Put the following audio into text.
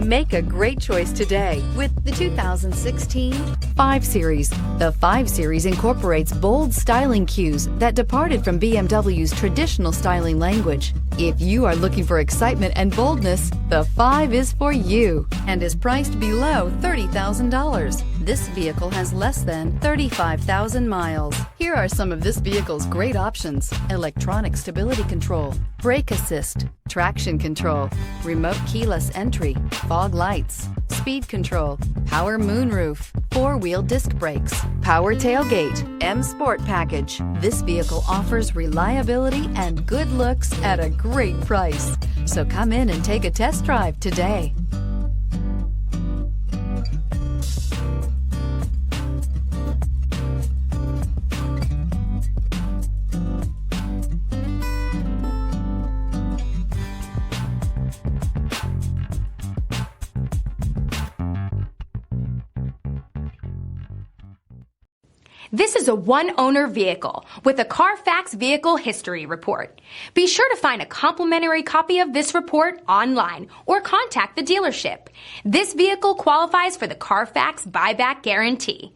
Make a great choice today with the 2016 5 Series. The 5 Series incorporates bold styling cues that departed from BMW's traditional styling language. If you are looking for excitement and boldness, the 5 is for you and is priced below $30,000. This vehicle has less than 35,000 miles. Here are some of this vehicle's great options: electronic stability control, brake assist, traction control, remote keyless entry, fog lights, speed control, power moonroof, 4-wheel disc brakes, power tailgate, M Sport package. This vehicle offers reliability and good looks at a great price. So come in and take a test drive today. This is a one-owner vehicle with a Carfax Vehicle History Report. Be sure to find a complimentary copy of this report online or contact the dealership. This vehicle qualifies for the Carfax Buyback Guarantee.